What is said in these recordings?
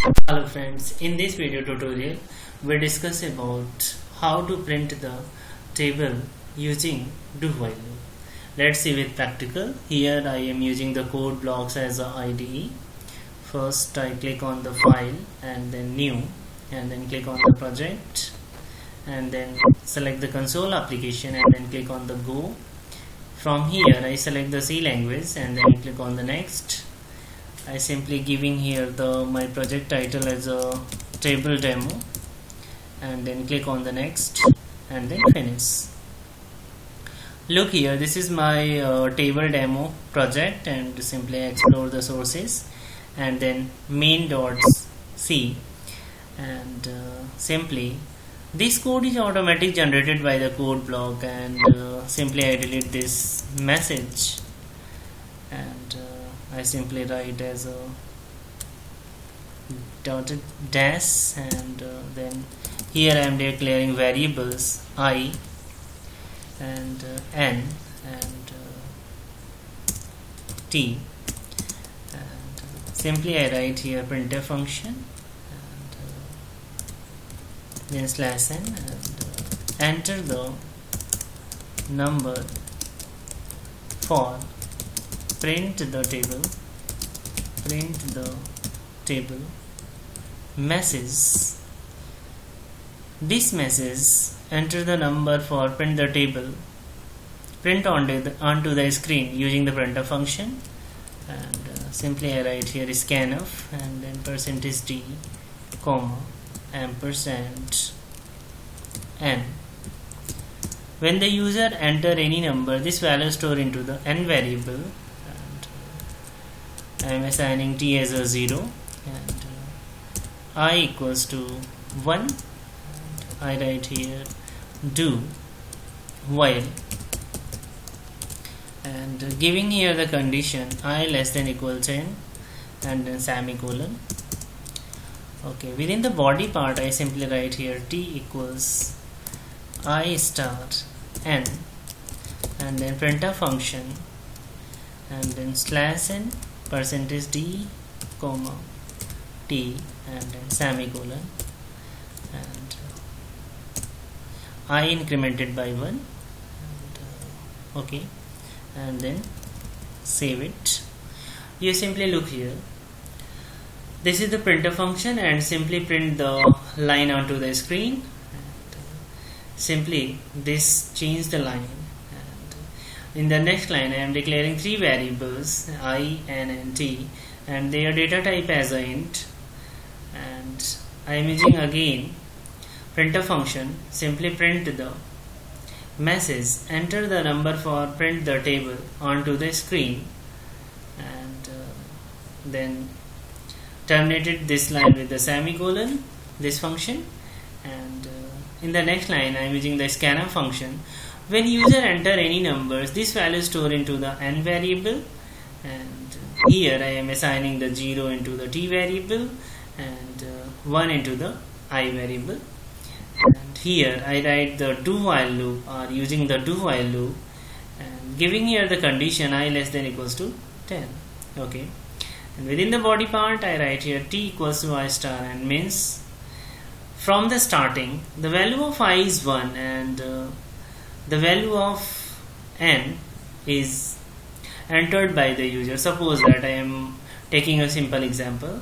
Hello friends, in this video tutorial we discuss about how to print the table using do while loop. Let's see with practical. Here I am using the Code Blocks as a IDE. First I click on the file and then new, and then click on the project and then select the console application and then click on the go. From here I select the C language and then click on the next. I simply giving here my project title as a table demo and then click on the next and then finish. Look here, this is my table demo project, and simply explore the sources and then main.c, and simply this code is automatically generated by the code block, and simply I delete this message and I simply write as a dotted dash, and then here I am declaring variables I and n and t, and simply I write here printf function and then slash n, and enter the number for print the table message. This message enter the number for print the table, print onto the screen using the printf function, and simply I write here scanf and then %d comma ampersand n. When the user enter any number, this value store into the n variable, and I am assigning t as a 0 and I equals to 1, and I write here do while, and giving here the condition I less than equal 10 and then semicolon. Okay, within the body part I simply write here t equals I star n and then printf function and then slash n %d comma t and then semicolon, and I incremented by 1, and, okay, and then save it. You simply look here, this is the printf function, and simply print the line onto the screen, and simply this change the line, and in the next line I am declaring 3 variables I, n and t, and their data type as a int, and I am using again printf function. Simply print the message, enter the number for print the table onto the screen, and then terminated this line with the semicolon, this function, and in the next line I am using the scanf function. When user enter any numbers, this value store into the n variable, and here I am assigning the 0 into the t variable and 1 into the I variable, and here I write the do while loop, or using the do while loop, and giving here the condition I less than equals to 10. Okay, and within the body part I write here t equals to I star n, means from the starting the value of I is 1 and the value of n is entered by the user. Suppose that I am taking a simple example.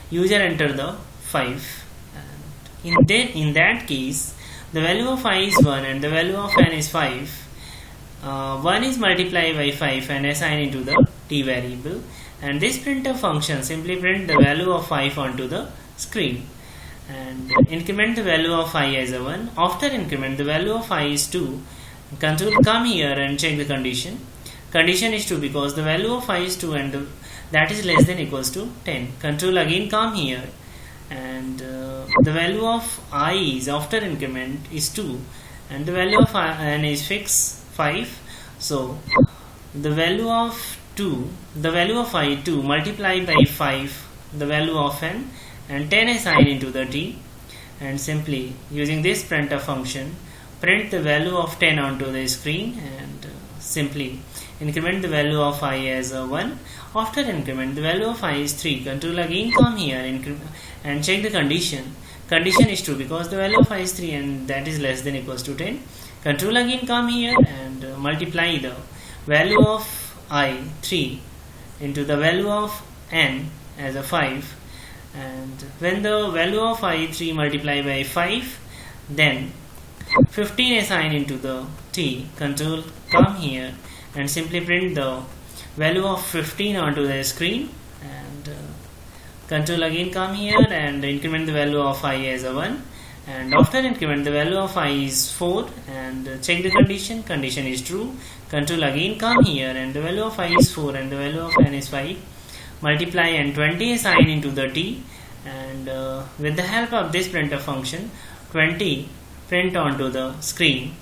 User enter the 5, and in that case the value of I is 1 and the value of n is 5. 1 is multiplied by 5 and assigned into the t variable, and this printf function simply print the value of 5 onto the screen and increment the value of I as a 1. After increment the value of I is 2. Control come here and check the condition. Condition is 2 because the value of I is 2 and that is less than equals to 10. Control again come here, and the value of I is after increment is 2 and the value of n is fixed 5. So the value of I 2 multiplied by 5 the value of n, and 10 assigned into the t, and simply using this printf function print the value of 10 onto the screen, and simply increment the value of I as a 1. After increment the value of I is 3. Control again come here and check the condition. Condition is true because the value of I is 3 and that is less than equals to 10. Control again come here and multiply the value of I 3 into the value of n as a 5, and when the value of I 3 multiplied by 5, then 15 assigned into the t. Control come here and simply print the value of 15 onto the screen, and control again come here and increment the value of I as a 1, and after increment the value of I is 4 and check the condition. Condition is true. Control again come here and the value of I is 4 and the value of n is 5. Multiply and 20 assign into the t, and with the help of this printf function 20 print onto the screen,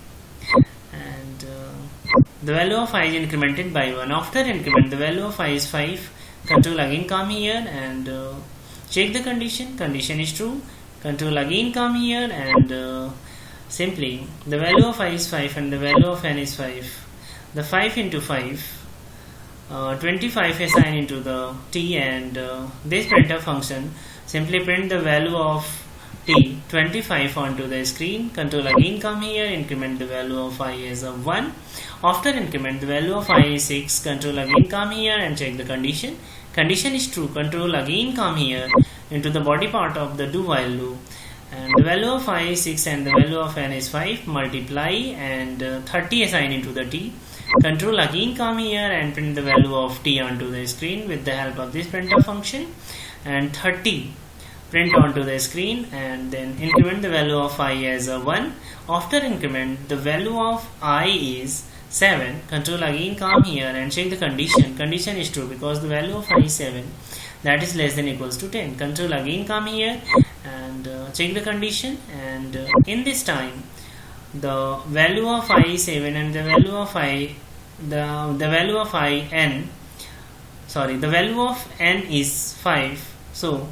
and the value of I is incremented by 1. After increment the value of I is 5. Control again come here and check the condition. Condition is true. Control again come here and simply the value of I is 5 and the value of n is 5. The 5 into 5, 25 assign into the t, and this printf function simply print the value of t 25 onto the screen. Control again come here, increment the value of I as a 1. After increment the value of I is 6. Control again come here and check the condition. Condition is true. Control again come here into the body part of the do while loop, and the value of I is 6 and the value of n is 5. Multiply and 30 assign into the t. Control again come here and print the value of t onto the screen with the help of this printf function, and 30 print onto the screen, and then increment the value of I as a 1. After increment the value of I is 7. Control again come here and check the condition. Condition is true because the value of I is 7, that is less than equals to 10. Control again come here and check the condition, and in this time the value of I is 7 and the value of the value of the value of n is 5. So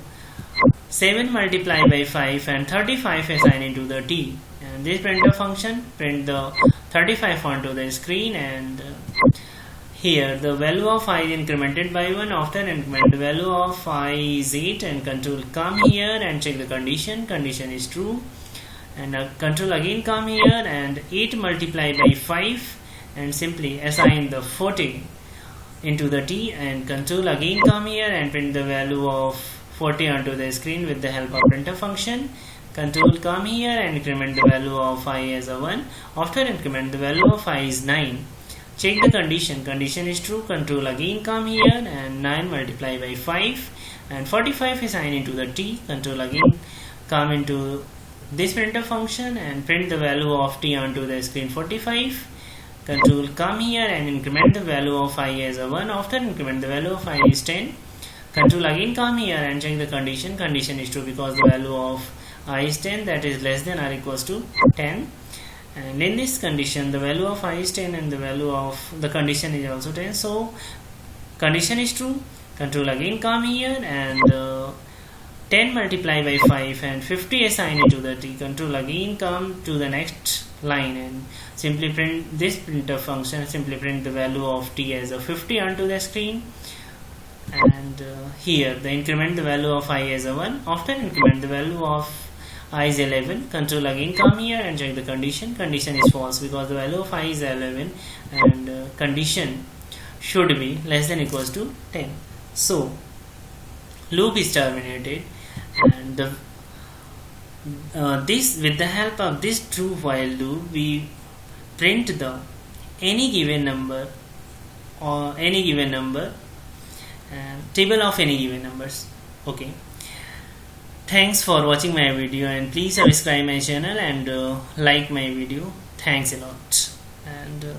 7 multiplied by 5 and 35 assign into the t, and this printf function print the 35 onto the screen, and here the value of I is incremented by 1. After increment the value of I is 8, and control come here and check the condition. Condition is true, and control again come here and 8 multiplied by 5 and simply assign the 40 into the t, and control again come here and print the value of 40 onto the screen with the help of printf function. Control come here and increment the value of I as a 1. After increment the value of I is 9. Check the condition. Condition is true. Control again come here and 9 multiply by 5 and 45 assign into the t. Control again come into this printf function and print the value of t onto the screen 45. Control come here and increment the value of I as a 1. After increment the value of I is 10. Control again come here and check the condition. Condition is true because the value of I is 10, that is less than or equals to 10, and in this condition the value of I is 10 and the value of the condition is also 10, so condition is true. Control again come here and 10 multiply by 5 and 50 assign into the t. Control again come to the next line and simply print this printf function, simply print the value of t as a 50 onto the screen, and here the increment the value of I as a 1. After increment the value of I is 11. Control again come here and check the condition. Condition is false because the value of I is 11 and condition should be less than equals to 10. So loop is terminated, and this with the help of this true while loop we print the any given number or any given number table of any given numbers. Okay, thanks for watching my video, and please subscribe my channel and like my video. Thanks a lot. And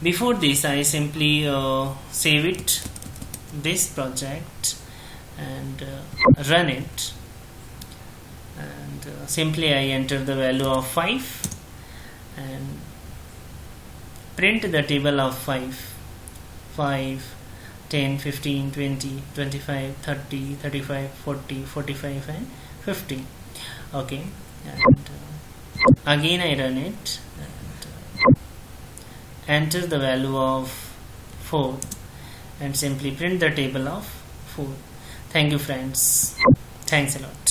before this I simply save it, this project, and run it, and simply I enter the value of 5 and print the table of 5, 10, 15, 20, 25, 30, 35, 40, 45 and 50. Okay, and again I run it and enter the value of 4 and simply print the table of 4. Thank you friends. Thanks a lot.